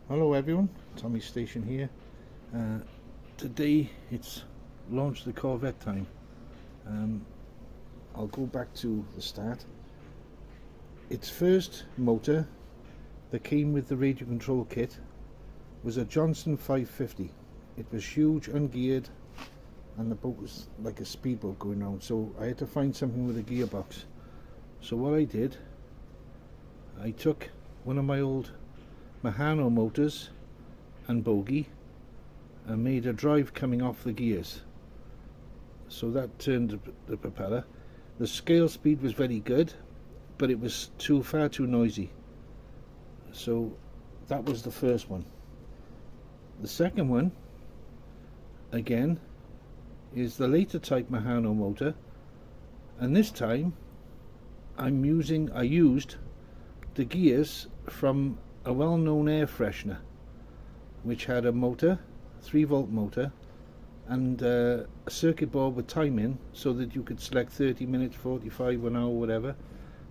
Hello everyone, Tommy Station here. Today it's launch the Corvette time. I'll go back to the start. Its first motor that came with the radio control kit was a Johnson 550. It was huge, ungeared, and the boat was like a speedboat going around, so I had to find something with a gearbox. So what I did, I took one of my old Mahano motors and bogie and made a drive coming off the gears, so that turned the propeller. The scale speed was very good, but it was far too noisy, so that was the first one. The second one again is the later type Mahano motor, and this time I used the gears from a well-known air freshener, which had a motor, 3-volt motor, and a circuit board with time in, so that you could select 30 minutes, 45, 1 hour, whatever.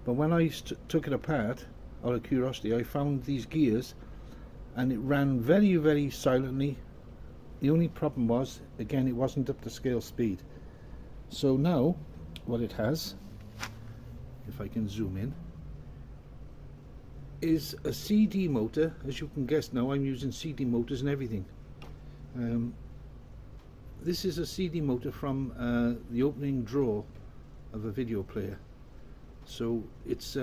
But when I took it apart, out of curiosity, I found these gears, and it ran very, very silently. The only problem was, again, it wasn't up to scale speed. So now, what it has, if I can zoom in, is a CD motor. As you can guess now, I'm using CD motors and everything. This is a CD motor from the opening drawer of a video player. So it's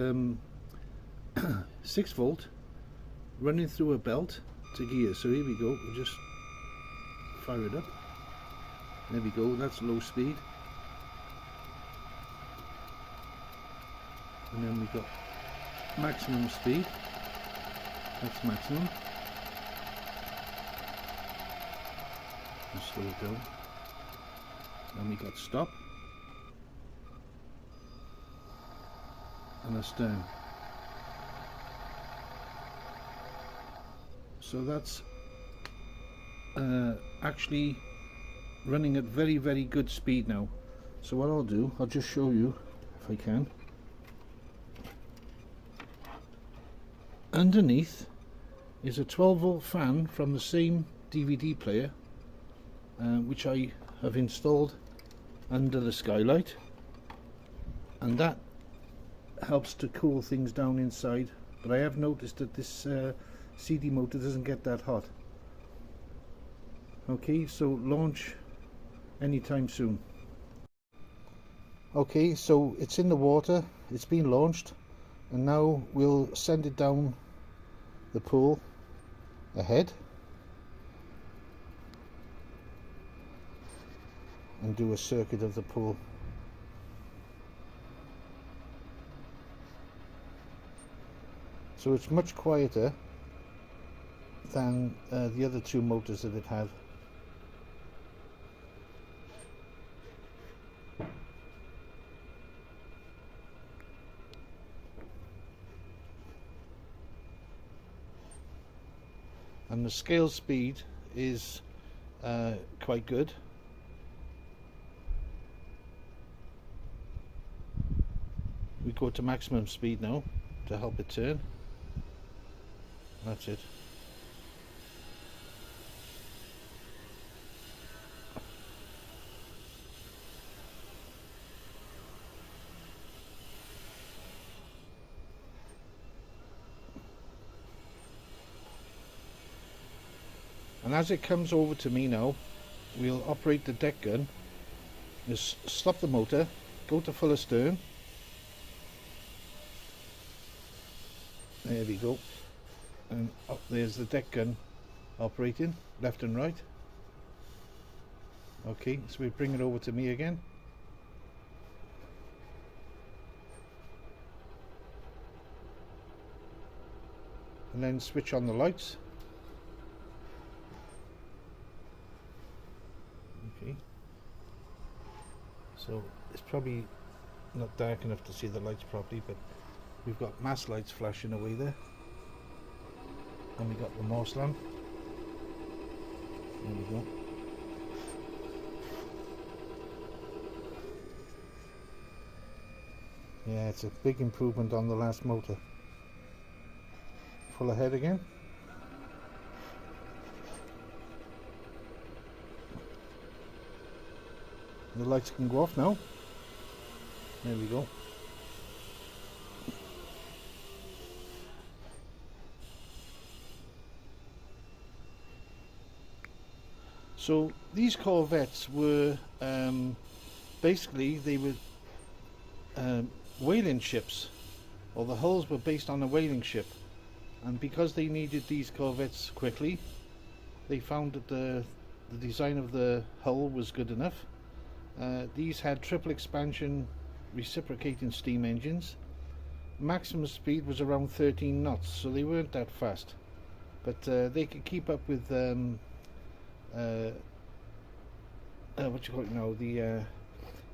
6 volt running through a belt to gears. So here we go, we'll just fire it up. There we go, that's low speed. And then we got maximum speed, that's maximum. Just slow it down. Then we got stop and a stern. So that's actually running at very, very good speed now. So what I'll do, I'll just show you if I can. Underneath is a 12-volt fan from the same DVD player, which I have installed under the skylight, and that helps to cool things down inside. But I have noticed that this CD motor doesn't get that hot. Okay, so launch anytime soon. Okay, so it's in the water, it's been launched, and now we'll send it down the pool ahead and do a circuit of the pool. So it's much quieter than the other two motors that it had. And the scale speed is quite good. We go to maximum speed now to help it turn. That's it. And as it comes over to me now, we'll operate the deck gun. Just stop the motor, go to full astern. There we go. And up there's the deck gun operating, left and right. Okay, so we bring it over to me again. And then switch on the lights. Okay, so it's probably not dark enough to see the lights properly, but we've got mass lights flashing away there, and we got the Morse lamp. There we go. Yeah, it's a big improvement on the last motor. Full ahead again. The lights can go off now. There we go. So these Corvettes were basically, they were whaling ships, or the hulls were based on a whaling ship, and because they needed these Corvettes quickly, they found that the design of the hull was good enough. These had triple expansion reciprocating steam engines. Maximum speed was around 13 knots, so they weren't that fast, but they could keep up with what you call it now,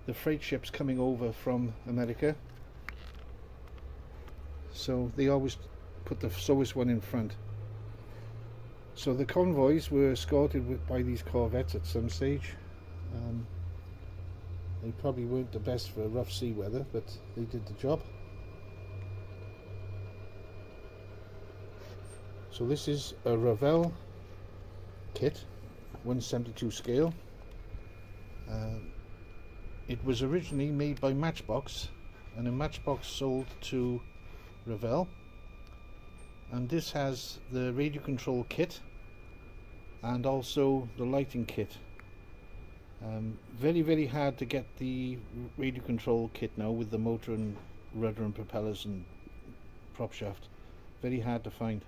the freight ships coming over from America. So they always put the slowest one in front. So the convoys were escorted by these Corvettes at some stage. They probably weren't the best for rough sea weather, but they did the job. So this is a Ravel kit, 1/72 scale. It was originally made by Matchbox, and a Matchbox sold to Ravel, and this has the radio control kit and also the lighting kit. Very hard to get the radio control kit now, with the motor and rudder and propellers and prop shaft. Very hard to find.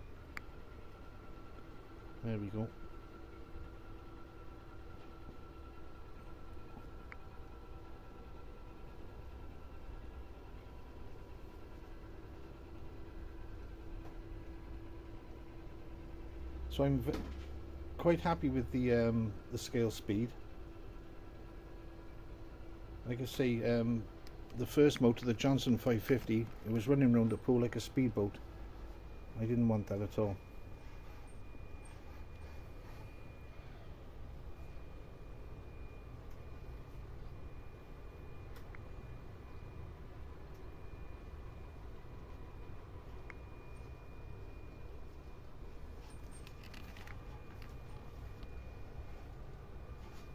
There we go. So I'm quite happy with the scale speed. Like I say, the first motor, the Johnson 550, it was running around the pool like a speedboat. I didn't want that at all.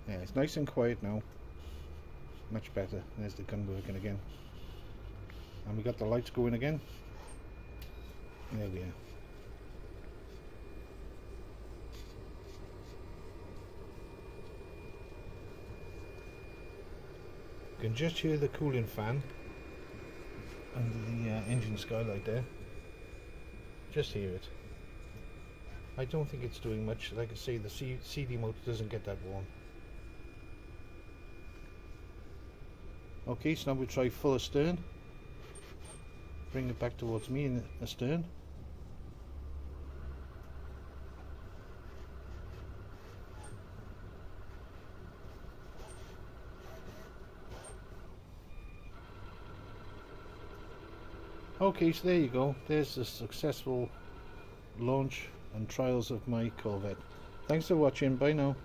Yeah, it's nice and quiet now. Much better. There's the gun working again. And we got the lights going again. There we are. You can just hear the cooling fan under the engine skylight there. Just hear it. I don't think it's doing much. Like I say, the CD motor doesn't get that warm. Okay, so now we'll try full astern. Bring it back towards me in astern. Okay, so there you go. There's the successful launch and trials of my Corvette. Thanks for watching. Bye now.